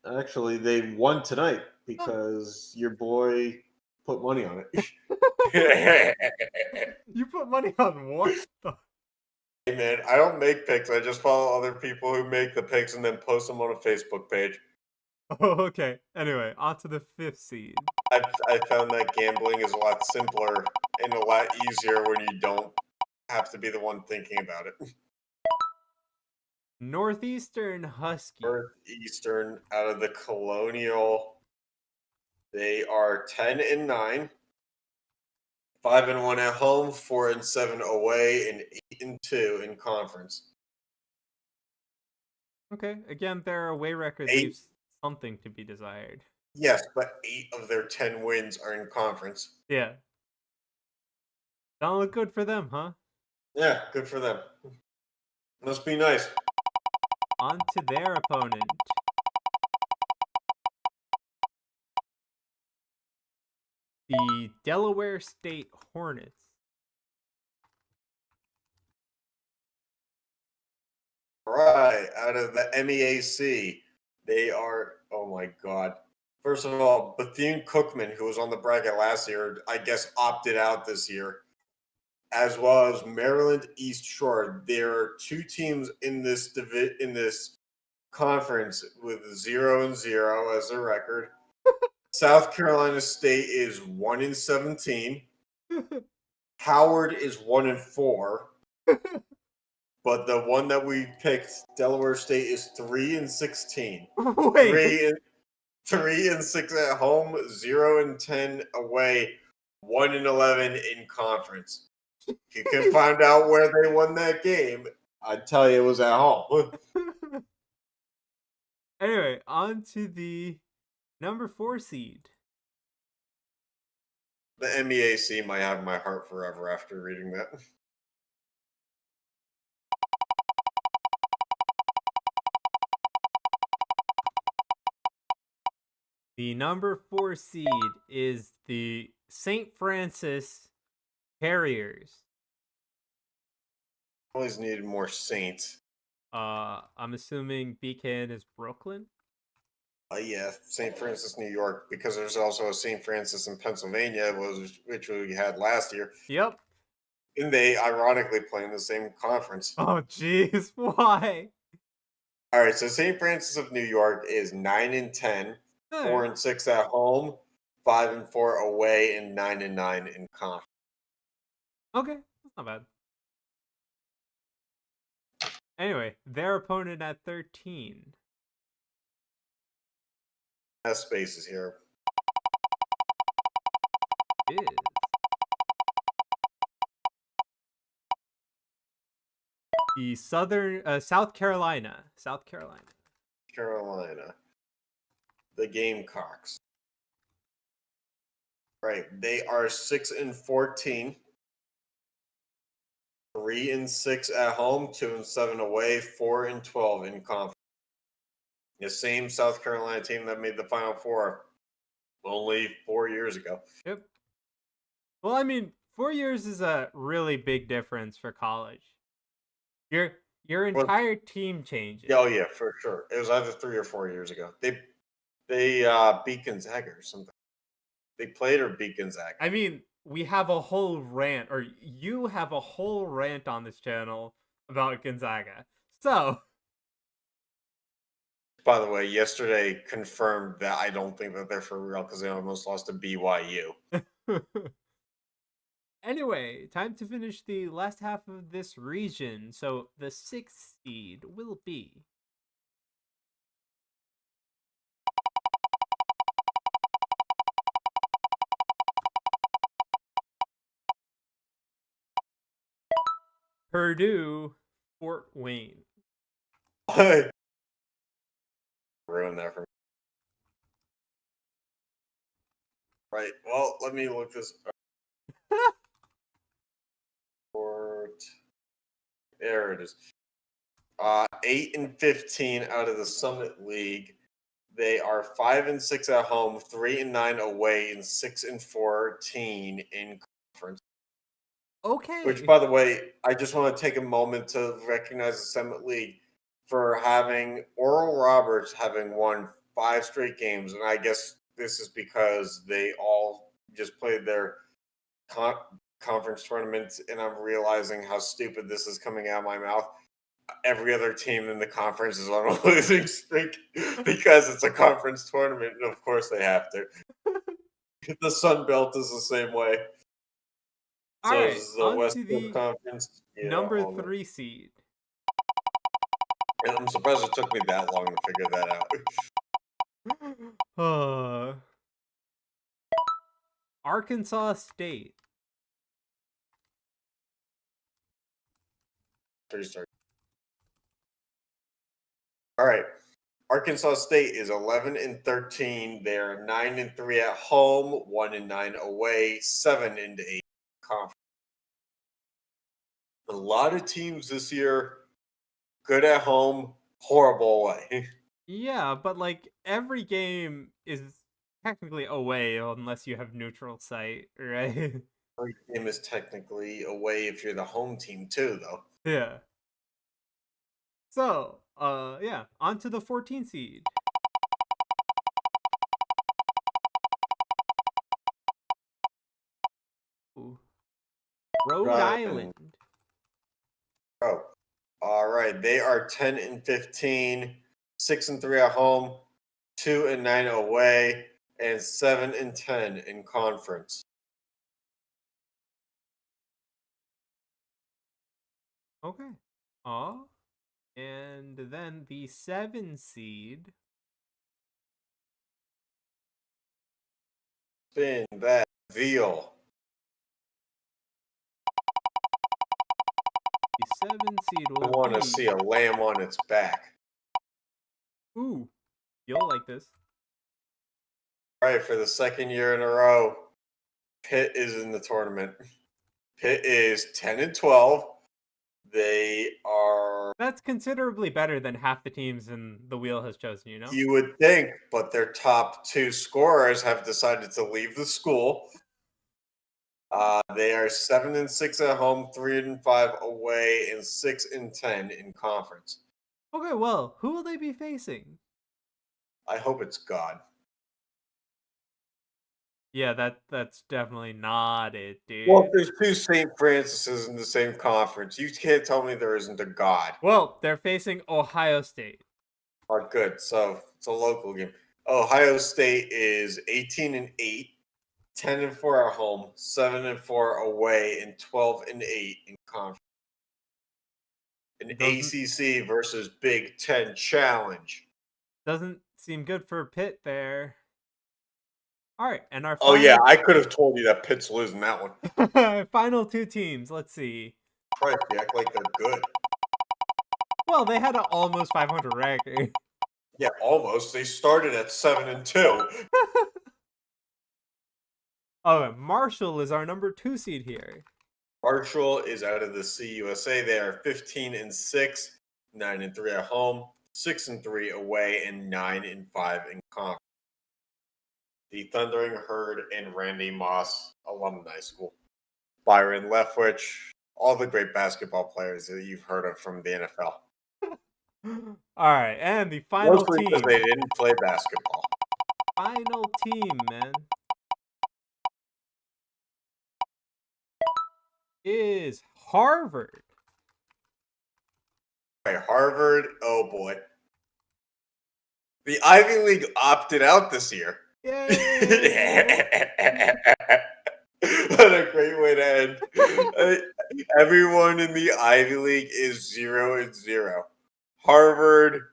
Actually, they won tonight because your boy put money on it. You put money on what? Hey man, I don't make picks. I just follow other people who make the picks and then post them on a Facebook page. Oh, okay. Anyway, on to the 5th seed. I found that gambling is a lot simpler and a lot easier when you don't have to be the one thinking about it. Northeastern Husky. Northeastern out of the Colonial. They are 10-9, 5-1 at home, 4-7 away, and 8-2 in conference. Okay, again, their away record 8. leaves something to be desired. Yes, but 8 of their 10 wins are in conference. Yeah. Don't look good for them, huh? Yeah, good for them. Must be nice. On to their opponent. The Delaware State Hornets. All right, out of the MEAC, they are, oh my God. First of all, Bethune-Cookman, who was on the bracket last year, I guess opted out this year, as well as Maryland East Shore. There are 2 teams in this in this conference with 0-0 as their record. South Carolina State is 1-17. Howard is 1-4. But the one that we picked, Delaware State, is 3-16. Wait. 3-6 at home, 0-10 away, 1-11 in conference. If you can find out where they won that game, I'd tell you it was at home. Anyway, on to the number 4 seed. The MEAC might have my heart forever after reading that. The number 4 seed is the St. Francis Harriers. Always needed more Saints. I'm assuming BKN is Brooklyn. Yeah, St. Francis, New York, because there's also a St. Francis in Pennsylvania, which we had last year. Yep. And they ironically play in the same conference. Oh, jeez. Why? All right, so St. Francis of New York is 9-10, All 4-6 at home, 5-4 away, and 9-9 in conference. Okay, that's not bad. Anyway, their opponent at 13 Has spaces here. is the South Carolina. Carolina, the Gamecocks. Right, they are 6-14, 3-6 at home, 2-7 away, 4-12 in conference. The same South Carolina team that made the Final Four only 4 years ago. Yep. Well, I mean, 4 years is a really big difference for college. Your entire team changes. Oh yeah, for sure. It was either 3 or 4 years ago. They beat Gonzaga or something. They played or beat Gonzaga. I mean, we have a whole rant, or you have a whole rant on this channel about Gonzaga. So, By the way, yesterday confirmed that I don't think that they're for real because they almost lost to BYU. anyway, time to finish the last half of this region. So, the 6th seed will be Purdue Fort Wayne. Ruin that for me. Right. Well, let me look this up. There it is. 8-15 out of the Summit League. They are 5-6 at home, 3-9 away, and 6-14 in conference. Okay. Which, by the way, I just want to take a moment to recognize the Summit League for having Oral Roberts having won 5 straight games, and I guess this is because they all just played their conference tournaments, and I'm realizing how stupid this is coming out of my mouth. Every other team in the conference is on a losing streak because it's a conference tournament, and of course they have to. The Sun Belt is the same way. All So right, is the on West to Coast the Conference. number 3 seed. I'm surprised it took me that long to figure that out. Arkansas State. All right. Arkansas State is 11-13. They're 9-3 at home, 1-9 away, 7-8 conference. A lot of teams this year, good at home, horrible away. Yeah, but like every game is technically away unless you have neutral site, right? Every game is technically away if you're the home team too, though. Yeah. So, yeah, on to the 14 seed. Ooh. Rhode Island. Oh, all right. They are 10-15, 6-3 at home, 2-9 away, and 7-10 in conference. Okay. And then the 7 seed. Spin that veal. The 7 seed I will want to be... see a lamb on its back. Ooh, you'll like this. All right, for the second year in a row, Pitt is in the tournament. Pitt is 10-12. They are, That's considerably better than half the teams in the wheel has chosen, you would think, but their top two scorers have decided to leave the school. They are 7-6 at home, 3-5 away, and 6-10 in conference. Okay, well, who will they be facing? I hope it's God. Yeah, that's definitely not it, Well, dude. if there's two St. Francis's in the same conference, you can't tell me there isn't a God. Well, they're facing Ohio State. Oh, good. So it's a local game. Ohio State is 18-8, 10-4 at home, 7-4 away, and 12-8 in conference. An Doesn't ACC versus Big Ten challenge. doesn't seem good for Pitt there. All right, and our Oh yeah, final I could have told you that Pitt's losing that one. final two teams. Let's see. Christ, they act like they're good. Well, they had an almost 500 record. Yeah, almost. They started at 7-2. Oh, Marshall is our number 2 seed here. Marshall is out of the CUSA. They are 15-6, 9-3 at home, 6-3 away, and 9-5 in conference. The Thundering Herd and Randy Moss Alumni School. Byron Leftwich, all the great basketball players that you've heard of from the NFL. All right, and the final Mostly team. because they didn't play basketball. Final team, man, is Harvard. Okay, Harvard, oh boy. The Ivy League opted out this year. Yay! What a great way to end. Everyone in the Ivy League is 0-0. Harvard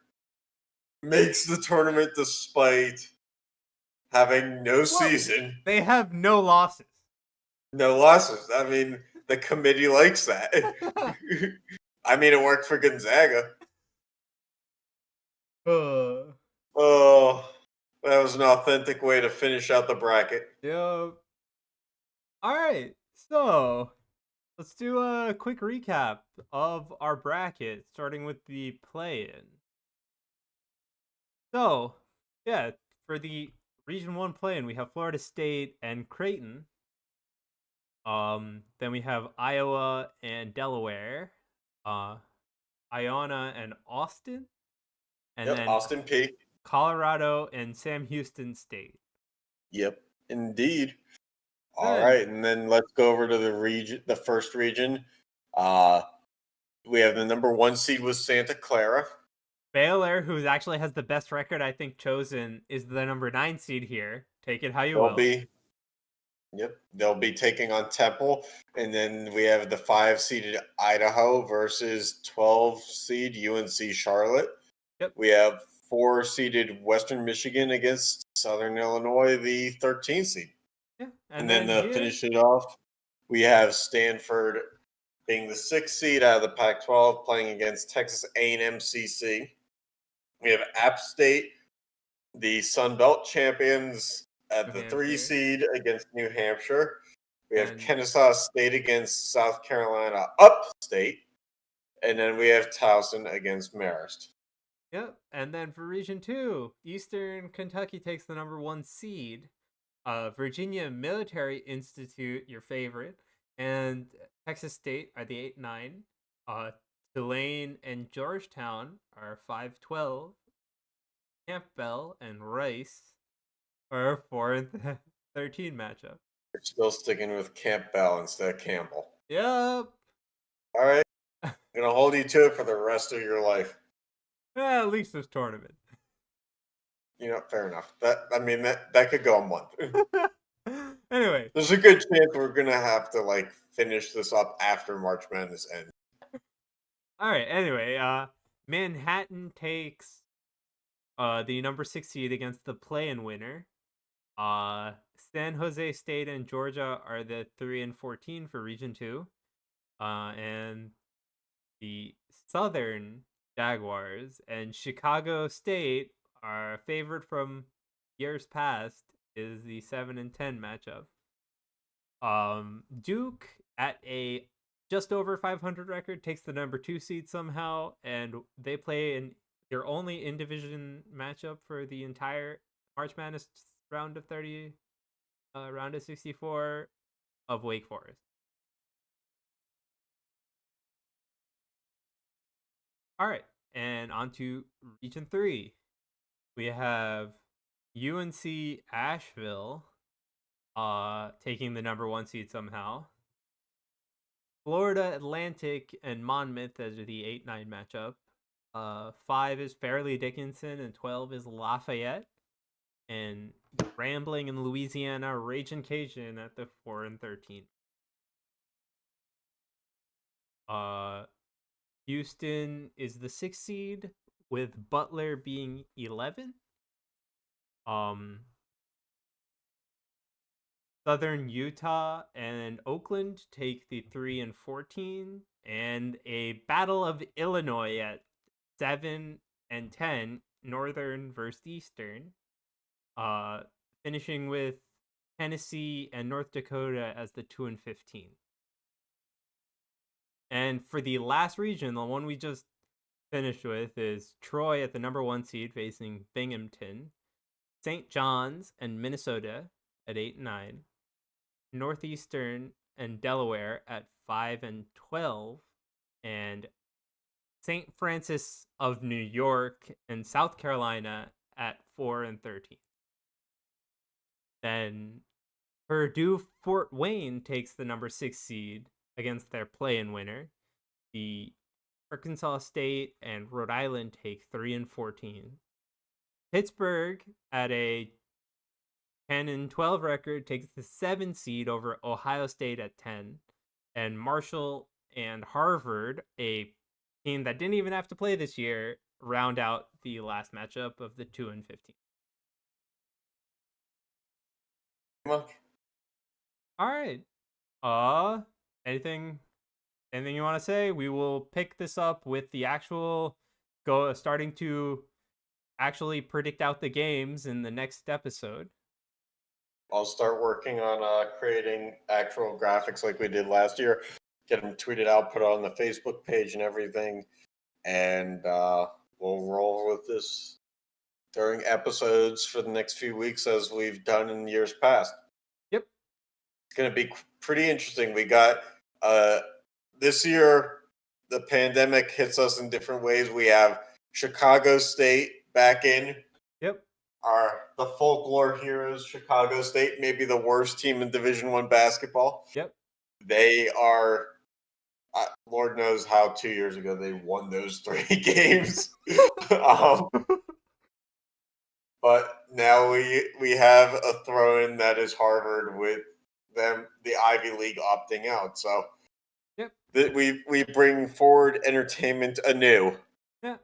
makes the tournament despite having no season, They have no losses. no losses. I mean, the committee likes that. I mean, it worked for Gonzaga. Oh, that was an authentic way to finish out the bracket. Yep. All right, so let's do a quick recap of our bracket, starting with the play-in. So, yeah, for the Region 1 play-in, we have Florida State and Creighton. Then we have Iowa and Delaware, Iona and Austin, and then Austin P. Colorado and Sam Houston State. Yep, indeed. All Good. right, and then let's go over to the first region. We have the number 1 seed with Santa Clara. Baylor, who actually has the best record, I think, chosen, is the number 9 seed here. Take it how you will. They'll be taking on Temple, and then we have the 5-seeded Idaho versus 12-seed UNC Charlotte. Yep. We have 4-seeded Western Michigan against Southern Illinois, the 13th seed. Yeah, and then to finish it off, we have Stanford being the 6th seed out of the Pac-12, playing against Texas A&M CC. We have App State, the Sun Belt champions, at the 3 seed against New Hampshire. We have Kennesaw State against South Carolina Upstate. And then we have Towson against Marist. Yep. And then for Region 2, Eastern Kentucky takes the number 1 seed. Virginia Military Institute, your favorite, and Texas State are the 8-9. Tulane and Georgetown are 5-12. Campbell and Rice are a 4-13 matchup. We're still sticking with Campbell instead of Campbell. Yep. All right. I'm going to hold you to it for the rest of your life. At least this tournament. Fair enough. That could go a month. Anyway. There's a good chance we're going to have to, finish this up after March Madness ends. All right. Anyway, Manhattan takes the number 6 seed against the play-in winner. San Jose State and Georgia are the 3-14 for Region 2. And the Southern Jaguars and Chicago State are favored from years past is the 7-10 matchup. Duke at a just over 500 record, takes the number 2 seed somehow, and they play in their only in division matchup for the entire March Madness round of 30, round of 64 of Wake Forest. All right, and on to Region 3. We have UNC Asheville taking the number 1 seed somehow. Florida Atlantic and Monmouth as the 8-9 matchup. 5 is Fairleigh Dickinson and 12 is Lafayette. And Grambling and Louisiana, Ragin' Cajun at the 4 and 13. Houston is the 6th seed with Butler being 11. Southern Utah and Oakland take the 3 and 14, and a battle of Illinois at 7 and 10, Northern versus Eastern, finishing with Tennessee and North Dakota as the 2 and 15. And for the last region, the one we just finished with, is Troy at the number 1 seed facing Binghamton, St. John's and Minnesota at 8 and 9. Northeastern and Delaware at 5 and 12, and St. Francis of New York and South Carolina at 4 and 13. Then Purdue Fort Wayne takes the number 6 seed against their play-in winner. The Arkansas State and Rhode Island take 3 and 14. Pittsburgh at a 10 and 12 record takes the 7 seed over Ohio State at 10. And Marshall and Harvard, a team that didn't even have to play this year, round out the last matchup of the 2 and 15. Much. All right. Anything you want to say? We will pick this up with the actual starting to actually predict out the games in the next episode. I'll start working on creating actual graphics like we did last year. Get them tweeted out, put it on the Facebook page and everything. And we'll roll with this during episodes for the next few weeks as we've done in years past. Yep. It's going to be pretty interesting. We got this year, the pandemic hits us in different ways. We have Chicago State back in. Yep. The folklore heroes, Chicago State, maybe the worst team in Division I basketball. Yep. They are, Lord knows how 2 years ago they won those 3 games. But now we have a throw-in that is Harvard with them, the Ivy League opting out. So yep, we bring forward entertainment anew. Yeah.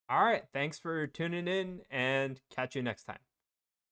All right. Thanks for tuning in, and catch you next time.